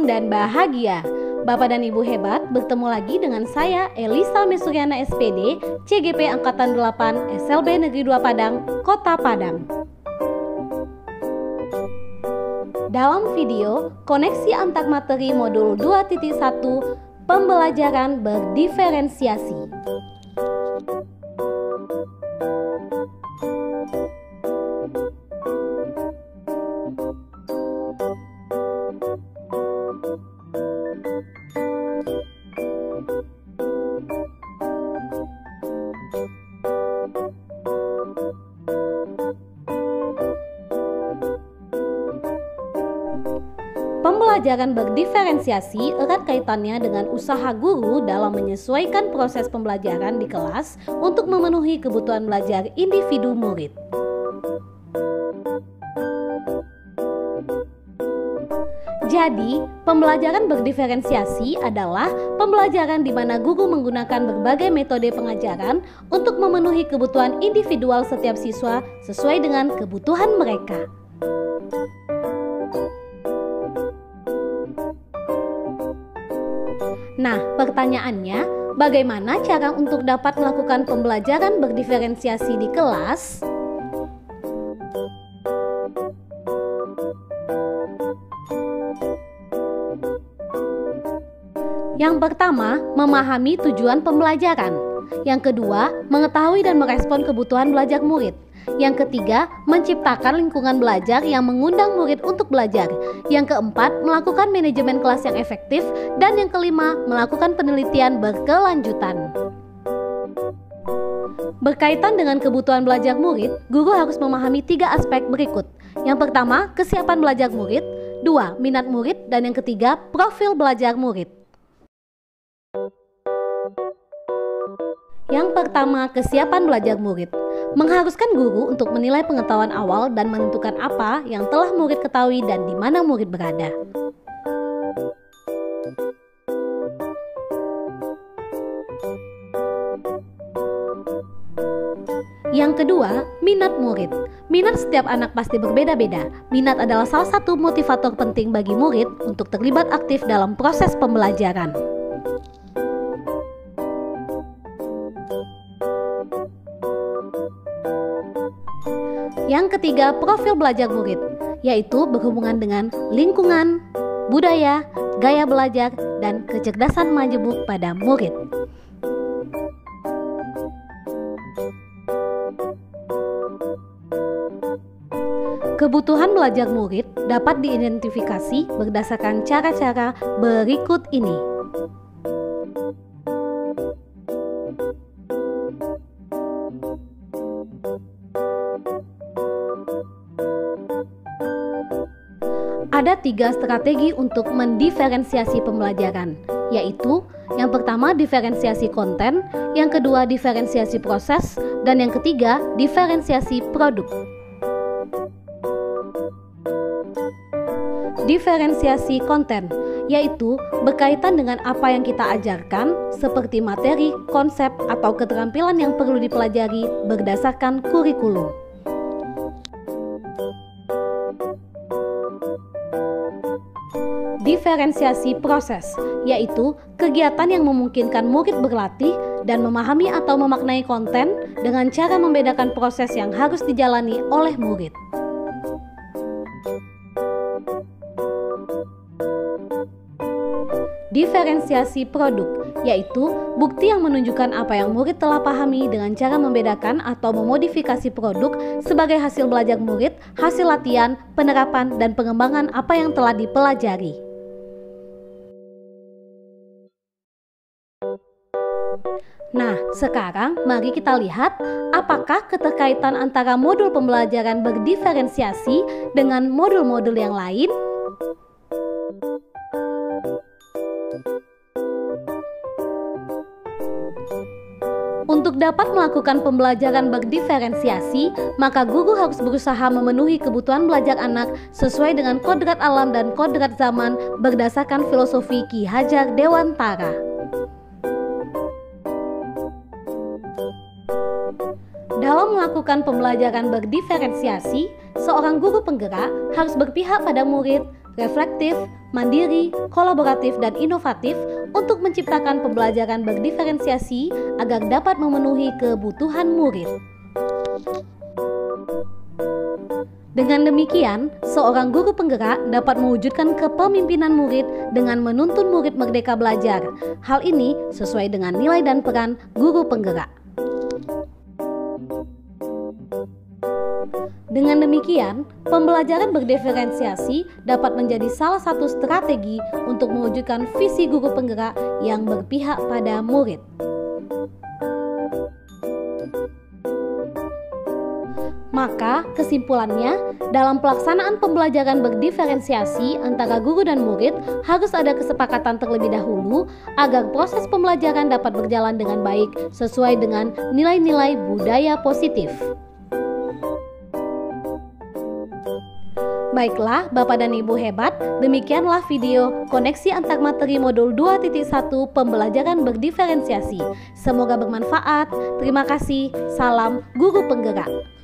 senang dan bahagia. Bapak dan Ibu hebat, bertemu lagi dengan saya Elisa Mesuryana SPD, CGP Angkatan 8 SLB Negeri 2 Padang, Kota Padang. Dalam video, koneksi antar materi modul 2.1 pembelajaran berdiferensiasi. Pembelajaran berdiferensiasi erat kaitannya dengan usaha guru dalam menyesuaikan proses pembelajaran di kelas untuk memenuhi kebutuhan belajar individu murid. Jadi, pembelajaran berdiferensiasi adalah pembelajaran di mana guru menggunakan berbagai metode pengajaran untuk memenuhi kebutuhan individual setiap siswa sesuai dengan kebutuhan mereka. Nah, pertanyaannya, bagaimana cara untuk dapat melakukan pembelajaran berdiferensiasi di kelas? Yang pertama, memahami tujuan pembelajaran. Yang kedua, mengetahui dan merespon kebutuhan belajar murid. Yang ketiga, menciptakan lingkungan belajar yang mengundang murid untuk belajar. Yang keempat, melakukan manajemen kelas yang efektif. Dan yang kelima, melakukan penelitian berkelanjutan. Berkaitan dengan kebutuhan belajar murid, guru harus memahami 3 aspek berikut. Yang pertama, kesiapan belajar murid. 2, minat murid. Dan yang ketiga, profil belajar murid. Yang pertama, kesiapan belajar murid. Mengharuskan guru untuk menilai pengetahuan awal dan menentukan apa yang telah murid ketahui dan di mana murid berada. Yang kedua, minat murid. Minat setiap anak pasti berbeda-beda. Minat adalah salah satu motivator penting bagi murid untuk terlibat aktif dalam proses pembelajaran. Yang ketiga, profil belajar murid, yaitu berhubungan dengan lingkungan, budaya, gaya belajar, dan kecerdasan majemuk pada murid. Kebutuhan belajar murid dapat diidentifikasi berdasarkan cara-cara berikut ini. Ada 3 strategi untuk mendiferensiasi pembelajaran, yaitu yang pertama diferensiasi konten, yang kedua diferensiasi proses, dan yang ketiga diferensiasi produk. Diferensiasi konten, yaitu berkaitan dengan apa yang kita ajarkan, seperti materi, konsep, atau keterampilan yang perlu dipelajari berdasarkan kurikulum. Diferensiasi proses, yaitu kegiatan yang memungkinkan murid berlatih dan memahami atau memaknai konten dengan cara membedakan proses yang harus dijalani oleh murid. Diferensiasi produk, yaitu bukti yang menunjukkan apa yang murid telah pahami dengan cara membedakan atau memodifikasi produk sebagai hasil belajar murid, hasil latihan, penerapan, dan pengembangan apa yang telah dipelajari. Nah, sekarang mari kita lihat apakah keterkaitan antara modul pembelajaran berdiferensiasi dengan modul-modul yang lain. Untuk dapat melakukan pembelajaran berdiferensiasi, maka guru harus berusaha memenuhi kebutuhan belajar anak sesuai dengan kodrat alam dan kodrat zaman berdasarkan filosofi Ki Hajar Dewantara. Dalam melakukan pembelajaran berdiferensiasi, seorang guru penggerak harus berpihak pada murid, reflektif, mandiri, kolaboratif, dan inovatif untuk menciptakan pembelajaran berdiferensiasi agar dapat memenuhi kebutuhan murid. Dengan demikian, seorang guru penggerak dapat mewujudkan kepemimpinan murid dengan menuntun murid merdeka belajar. Hal ini sesuai dengan nilai dan peran guru penggerak. Dengan demikian, pembelajaran berdiferensiasi dapat menjadi salah satu strategi untuk mewujudkan visi guru penggerak yang berpihak pada murid. Maka, kesimpulannya, dalam pelaksanaan pembelajaran berdiferensiasi antara guru dan murid harus ada kesepakatan terlebih dahulu agar proses pembelajaran dapat berjalan dengan baik sesuai dengan nilai-nilai budaya positif. Baiklah, Bapak dan Ibu hebat, demikianlah video koneksi antar materi modul 2.1 pembelajaran berdiferensiasi. Semoga bermanfaat. Terima kasih. Salam Guru Penggerak.